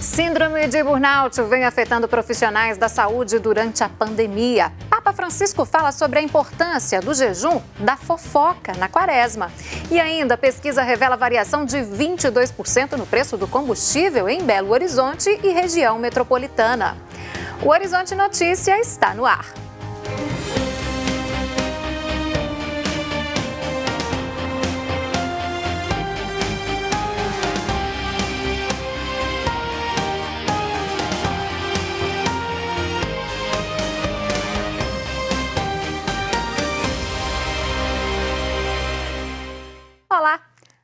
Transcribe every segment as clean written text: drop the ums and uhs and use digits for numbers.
Síndrome de burnout vem afetando profissionais da saúde durante a pandemia. Papa Francisco fala sobre a importância do jejum, da fofoca na quaresma. E ainda, a pesquisa revela variação de 22% no preço do combustível em Belo Horizonte e região metropolitana. O Horizonte Notícia está no ar. Olá!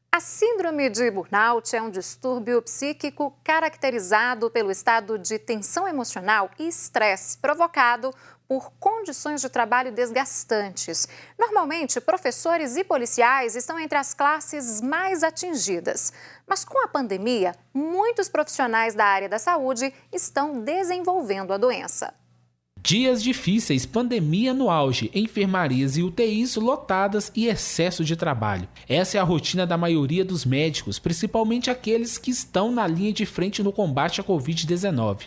A síndrome de burnout é um distúrbio psíquico caracterizado pelo estado de tensão emocional e estresse provocado por condições de trabalho desgastantes. Normalmente, professores e policiais estão entre as classes mais atingidas. Mas com a pandemia, muitos profissionais da área da saúde estão desenvolvendo a doença. Dias difíceis, pandemia no auge, enfermarias e UTIs lotadas e excesso de trabalho. Essa é a rotina da maioria dos médicos, principalmente aqueles que estão na linha de frente no combate à Covid-19.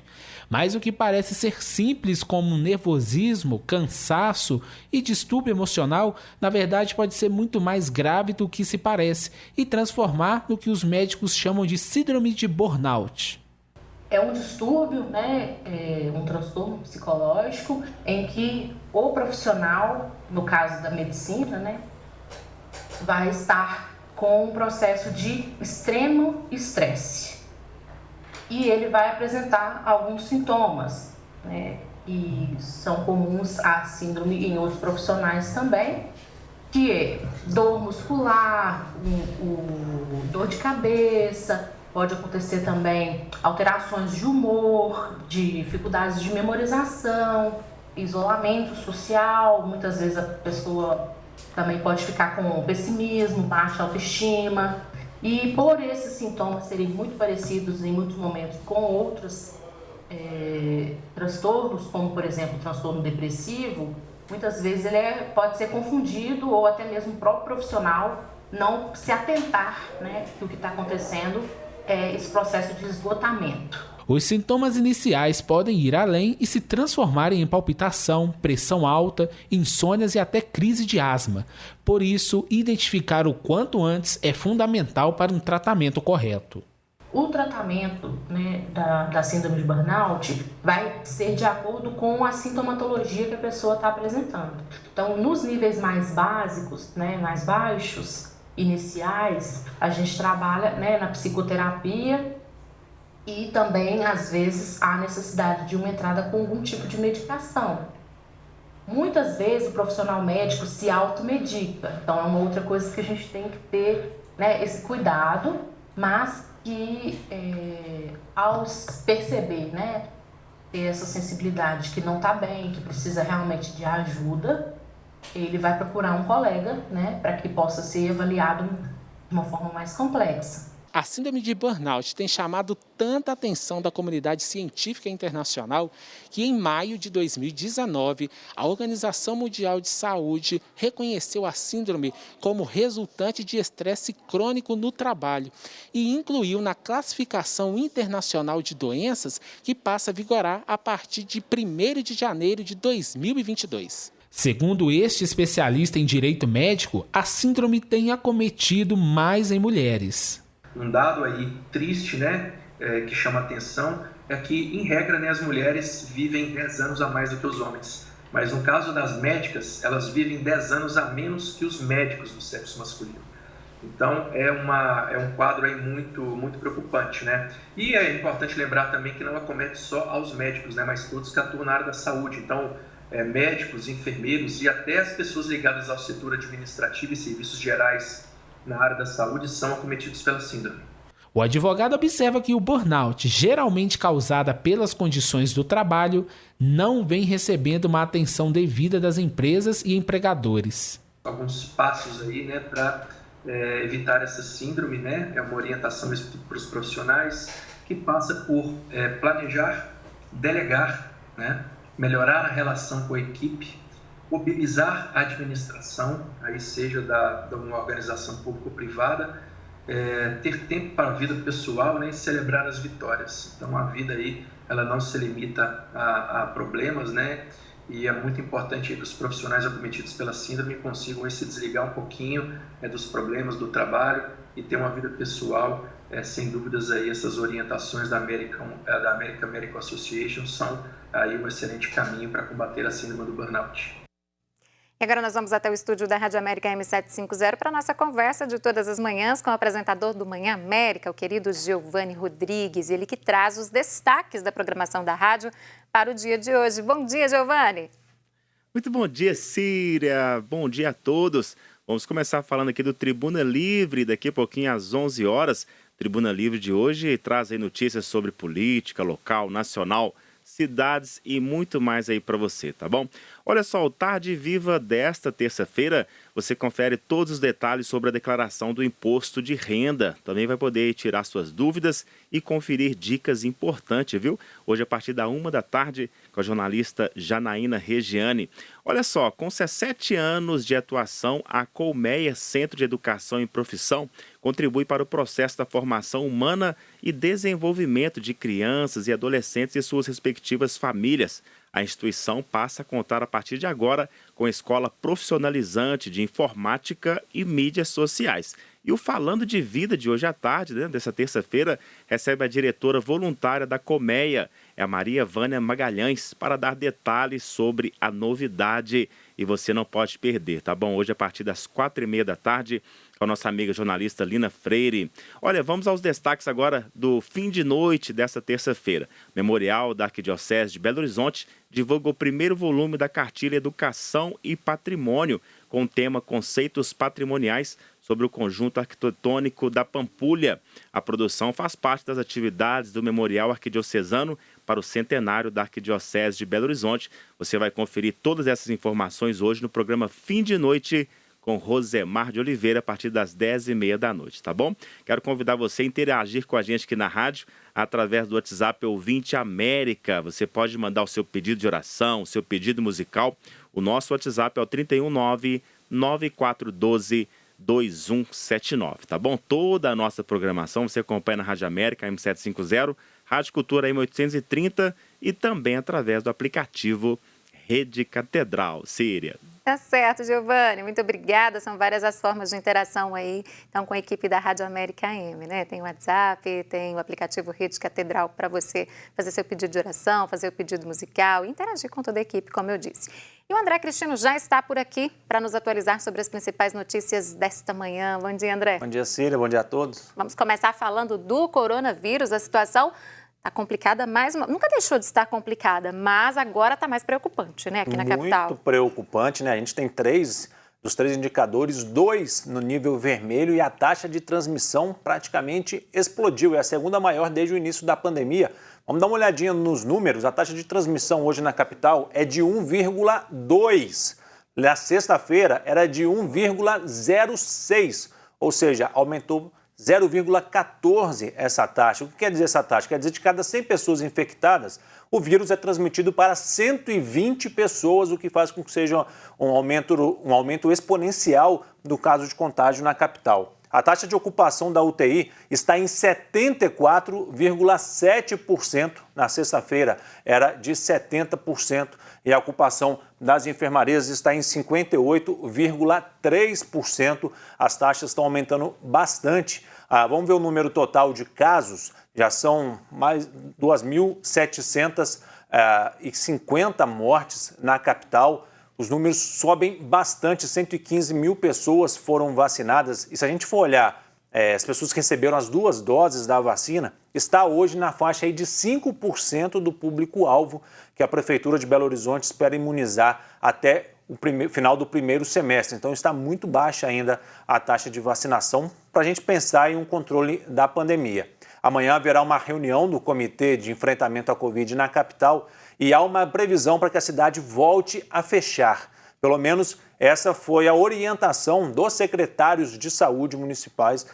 Mas o que parece ser simples como nervosismo, cansaço e distúrbio emocional, na verdade pode ser muito mais grave do que se parece e transformar no que os médicos chamam de síndrome de burnout. É um distúrbio, um transtorno psicológico em que o profissional, no caso da medicina, vai estar com um processo de extremo estresse. E ele vai apresentar alguns sintomas, e são comuns à síndrome em outros profissionais também, que é dor muscular, dor de cabeça. Pode acontecer também alterações de humor, de dificuldades de memorização, isolamento social. Muitas vezes a pessoa também pode ficar com pessimismo, baixa autoestima. E por esses sintomas serem muito parecidos em muitos momentos com outros transtornos, como por exemplo o transtorno depressivo, muitas vezes ele pode ser confundido ou até mesmo o próprio profissional não se atentar, que o que está acontecendo é esse processo de esgotamento. Os sintomas iniciais podem ir além e se transformarem em palpitação, pressão alta, insônias e até crise de asma. Por isso, identificar o quanto antes é fundamental para um tratamento correto. O tratamento da síndrome de burnout vai ser de acordo com a sintomatologia que a pessoa está apresentando. Então, nos níveis mais básicos, mais baixos, iniciais, a gente trabalha na psicoterapia e também, às vezes, há necessidade de uma entrada com algum tipo de medicação. Muitas vezes o profissional médico se automedica, então é uma outra coisa que a gente tem que ter esse cuidado, mas que ao perceber, ter essa sensibilidade que não está bem, que precisa realmente de ajuda, ele vai procurar um colega, para que possa ser avaliado de uma forma mais complexa. A síndrome de burnout tem chamado tanta atenção da comunidade científica internacional que em maio de 2019, a Organização Mundial de Saúde reconheceu a síndrome como resultante de estresse crônico no trabalho e incluiu na classificação internacional de doenças que passa a vigorar a partir de 1º de janeiro de 2022. Segundo este especialista em direito médico, a síndrome tem acometido mais em mulheres. Um dado aí triste, que chama atenção, é que, em regra, as mulheres vivem 10 anos a mais do que os homens. Mas no caso das médicas, elas vivem 10 anos a menos que os médicos do sexo masculino. Então, é um quadro aí muito, muito preocupante, E é importante lembrar também que não acomete só aos médicos, mas todos que atuam na área da saúde. Então, médicos, enfermeiros e até as pessoas ligadas ao setor administrativo e serviços gerais na área da saúde são acometidos pela síndrome. O advogado observa que o burnout, geralmente causada pelas condições do trabalho, não vem recebendo uma atenção devida das empresas e empregadores. Alguns passos aí, para evitar essa síndrome, é uma orientação para os profissionais que passa por planejar, delegar, melhorar a relação com a equipe, mobilizar a administração, aí seja de uma organização pública ou privada, ter tempo para a vida pessoal, né, e celebrar as vitórias. Então a vida aí, ela não se limita a problemas, né? E é muito importante que os profissionais acometidos pela síndrome consigam se desligar um pouquinho dos problemas do trabalho e ter uma vida pessoal. Sem dúvidas aí essas orientações da American Medical Association são aí um excelente caminho para combater a síndrome do burnout. E agora nós vamos até o estúdio da Rádio América M750 para a nossa conversa de todas as manhãs com o apresentador do Manhã América, o querido Giovanni Rodrigues, ele que traz os destaques da programação da rádio para o dia de hoje. Bom dia, Giovanni! Muito bom dia, Síria! Bom dia a todos! Vamos começar falando aqui do Tribuna Livre, daqui a pouquinho às 11 horas. Tribuna Livre de hoje traz aí notícias sobre política local, nacional, cidades e muito mais aí para você, tá bom? Olha só, o Tarde Viva desta terça-feira, você confere todos os detalhes sobre a declaração do imposto de renda. Também vai poder tirar suas dúvidas e conferir dicas importantes, viu? Hoje, a partir da 13h, com a jornalista Janaína Regiane. Olha só, com 17 anos de atuação, a Colmeia Centro de Educação e Profissão contribui para o processo da formação humana e desenvolvimento de crianças e adolescentes e suas respectivas famílias. A instituição passa a contar a partir de agora com a escola profissionalizante de informática e mídias sociais. E o Falando de Vida de hoje à tarde, né, dessa terça-feira, recebe a diretora voluntária da Colmeia, a Maria Vânia Magalhães, para dar detalhes sobre a novidade. E você não pode perder, tá bom? Hoje, a partir das 4h30 com a nossa amiga jornalista Lina Freire. Olha, vamos aos destaques agora do fim de noite dessa terça-feira. Memorial da Arquidiocese de Belo Horizonte divulga o primeiro volume da cartilha Educação e Patrimônio, com o tema Conceitos Patrimoniais sobre o conjunto arquitetônico da Pampulha. A produção faz parte das atividades do Memorial Arquidiocesano para o centenário da Arquidiocese de Belo Horizonte. Você vai conferir todas essas informações hoje no programa Fim de Noite com Rosemar de Oliveira, a partir das 10h30, tá bom? Quero convidar você a interagir com a gente aqui na rádio através do WhatsApp Ouvinte América. Você pode mandar o seu pedido de oração, o seu pedido musical. O nosso WhatsApp é o 319-9412-2179, tá bom? Toda a nossa programação você acompanha na Rádio América M750, Rádio Cultura M830 e também através do aplicativo Rede Catedral. Síria. Tá certo, Giovanni. Muito obrigada. São várias as formas de interação aí, então, com a equipe da Rádio América AM, né? Tem o WhatsApp, tem o aplicativo Rede Catedral para você fazer seu pedido de oração, fazer o pedido musical e interagir com toda a equipe, como eu disse. E o André Cristino já está por aqui para nos atualizar sobre as principais notícias desta manhã. Bom dia, André. Bom dia, Síria. Bom dia a todos. Vamos começar falando do coronavírus. A situação está complicada nunca deixou de estar complicada, mas agora está mais preocupante, né, aqui na capital. Muito preocupante, né? A gente tem dos três indicadores, 2 no nível vermelho e a taxa de transmissão praticamente explodiu. É a segunda maior desde o início da pandemia. Vamos dar uma olhadinha nos números. A taxa de transmissão hoje na capital é de 1,2. Na sexta-feira era de 1,06, ou seja, aumentou 0,14 essa taxa. O que quer dizer essa taxa? Quer dizer que de cada 100 pessoas infectadas, o vírus é transmitido para 120 pessoas, o que faz com que seja um aumento exponencial do caso de contágio na capital. A taxa de ocupação da UTI está em 74,7%. Na sexta-feira era de 70%. E a ocupação das enfermarias está em 58,3%. As taxas estão aumentando bastante. Vamos ver o número total de casos. Já são mais 2.750 mortes na capital. Os números sobem bastante, 115 mil pessoas foram vacinadas. E se a gente for olhar as pessoas que receberam as 2 doses da vacina, está hoje na faixa aí de 5% do público-alvo que a Prefeitura de Belo Horizonte espera imunizar até o final do primeiro semestre. Então está muito baixa ainda a taxa de vacinação para a gente pensar em um controle da pandemia. Amanhã haverá uma reunião do Comitê de Enfrentamento à Covid na capital e há uma previsão para que a cidade volte a fechar. Pelo menos essa foi a orientação dos secretários de saúde municipais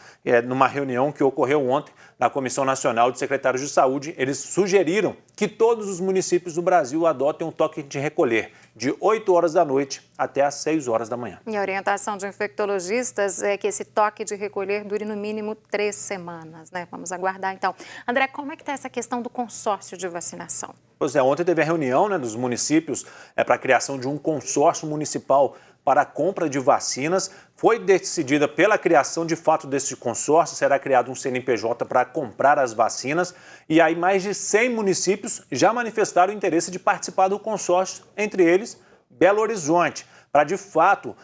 numa reunião que ocorreu ontem na Comissão Nacional de Secretários de Saúde. Eles sugeriram que todos os municípios do Brasil adotem um toque de recolher de 8 horas da noite até às 6 horas da manhã. E a orientação de infectologistas é que esse toque de recolher dure no mínimo 3 semanas, né? Vamos aguardar então. André, como é que está essa questão do consórcio de vacinação? Pois é, ontem teve a reunião, né, dos municípios para a criação de um consórcio municipal para a compra de vacinas. Foi decidida pela criação de fato desse consórcio, será criado um CNPJ para comprar as vacinas. E aí mais de 100 municípios já manifestaram o interesse de participar do consórcio, entre eles Belo Horizonte. Para de fato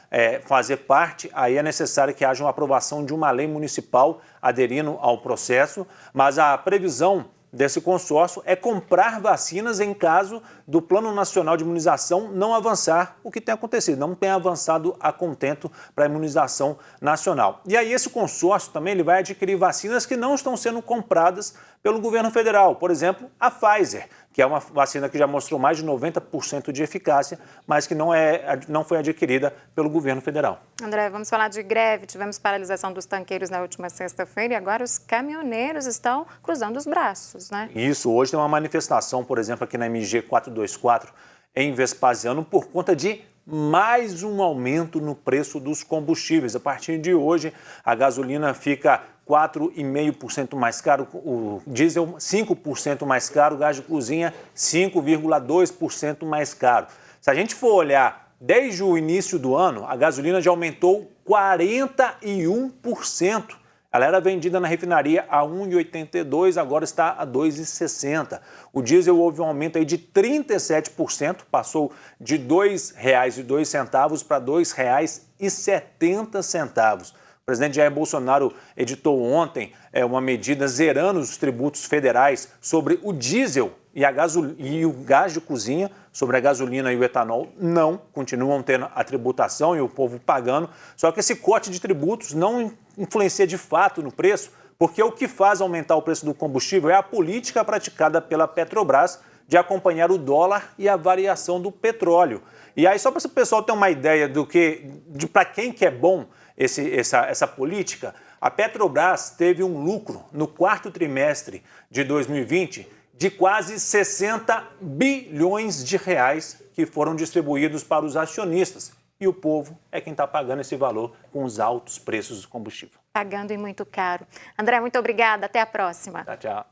fazer parte, aí é necessário que haja uma aprovação de uma lei municipal aderindo ao processo, mas a previsão desse consórcio é comprar vacinas em caso do Plano Nacional de Imunização não avançar, o que tem acontecido, não tem avançado a contento para a imunização nacional. E aí esse consórcio também ele vai adquirir vacinas que não estão sendo compradas pelo governo federal, por exemplo, a Pfizer, que é uma vacina que já mostrou mais de 90% de eficácia, mas que não foi adquirida pelo governo federal. André, vamos falar de greve. Tivemos paralisação dos tanqueiros na última sexta-feira e agora os caminhoneiros estão cruzando os braços, né? Isso, hoje tem uma manifestação, por exemplo, aqui na MG 424, em Vespasiano, por conta de mais um aumento no preço dos combustíveis. A partir de hoje, a gasolina fica 4,5% mais caro, o diesel 5% mais caro, o gás de cozinha 5,2% mais caro. Se a gente for olhar desde o início do ano, a gasolina já aumentou 41%. Ela era vendida na refinaria a R$ 1,82, agora está a R$ 2,60. O diesel houve um aumento aí de 37%, passou de R$ 2,02 para R$ 2,70. O presidente Jair Bolsonaro editou ontem uma medida zerando os tributos federais sobre o diesel e o gás de cozinha. Sobre a gasolina e o etanol, não, continuam tendo a tributação e o povo pagando. Só que esse corte de tributos não influencia de fato no preço, porque o que faz aumentar o preço do combustível é a política praticada pela Petrobras de acompanhar o dólar e a variação do petróleo. E aí, só para o pessoal ter uma ideia de para quem que é bom essa política, a Petrobras teve um lucro no quarto trimestre de 2020 de quase 60 bilhões de reais que foram distribuídos para os acionistas. E o povo é quem está pagando esse valor com os altos preços do combustível. Pagando e muito caro. André, muito obrigada. Até a próxima. Tchau, tchau.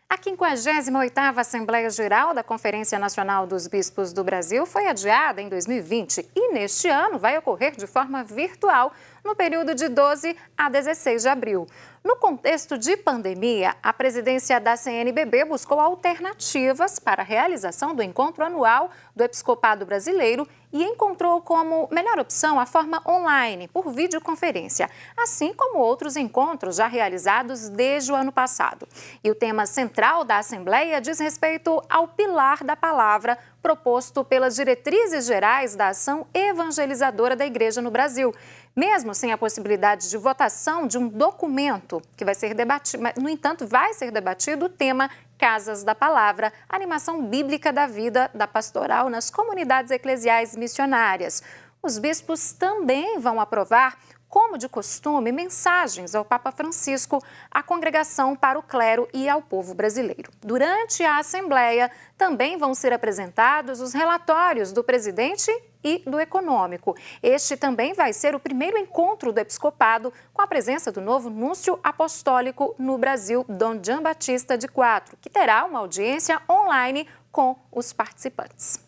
A 58ª Assembleia Geral da Conferência Nacional dos Bispos do Brasil foi adiada em 2020 e neste ano vai ocorrer de forma virtual no período de 12 a 16 de abril. No contexto de pandemia, a presidência da CNBB buscou alternativas para a realização do encontro anual do Episcopado Brasileiro e encontrou como melhor opção a forma online, por videoconferência, assim como outros encontros já realizados desde o ano passado. E o tema central da Assembleia diz respeito ao pilar da palavra, proposto pelas diretrizes gerais da ação evangelizadora da Igreja no Brasil. Mesmo sem a possibilidade de votação de um documento que vai ser debatido, no entanto, vai ser debatido o tema Casas da Palavra, animação bíblica da vida da pastoral nas comunidades eclesiais missionárias. Os bispos também vão aprovar, como de costume, mensagens ao Papa Francisco, à congregação, para o clero e ao povo brasileiro. Durante a Assembleia, também vão ser apresentados os relatórios do presidente e do econômico. Este também vai ser o primeiro encontro do episcopado com a presença do novo núncio apostólico no Brasil, Dom Jean Batista de Quatro, que terá uma audiência online com os participantes.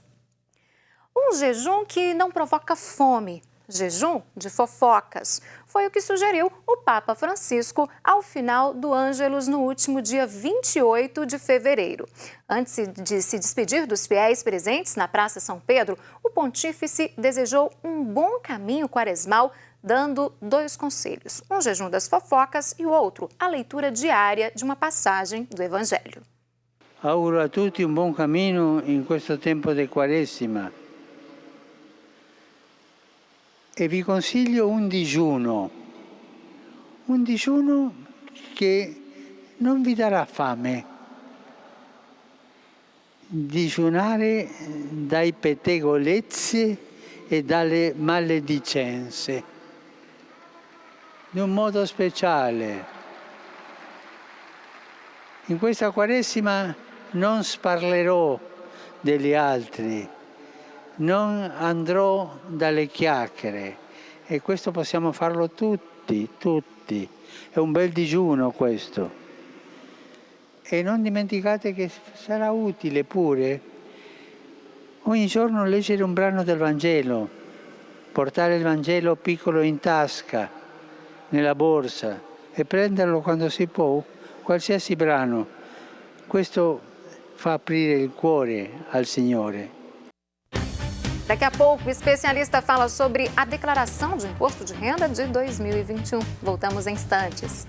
Um jejum que não provoca fome. Jejum de fofocas. Foi o que sugeriu o Papa Francisco ao final do Ângelus no último dia 28 de fevereiro. Antes de se despedir dos fiéis presentes na Praça São Pedro, o pontífice desejou um bom caminho quaresmal, dando 2 conselhos: um jejum das fofocas e o outro, a leitura diária de uma passagem do Evangelho. Auguro a tutti un buon cammino in questo tempo di Quaresima. E vi consiglio un digiuno che non vi darà fame, digiunare dai pettegolezzi e dalle maledicenze, in un modo speciale. In questa Quaresima non sparlerò degli altri, non andrò dalle chiacchiere, e questo possiamo farlo tutti. È un bel digiuno questo. E non dimenticate che sarà utile pure ogni giorno leggere un brano del Vangelo, portare il Vangelo piccolo in tasca, nella borsa, e prenderlo quando si può, qualsiasi brano. Questo fa aprire il cuore al Signore. Daqui a pouco, o especialista fala sobre a declaração de imposto de renda de 2021. Voltamos em instantes.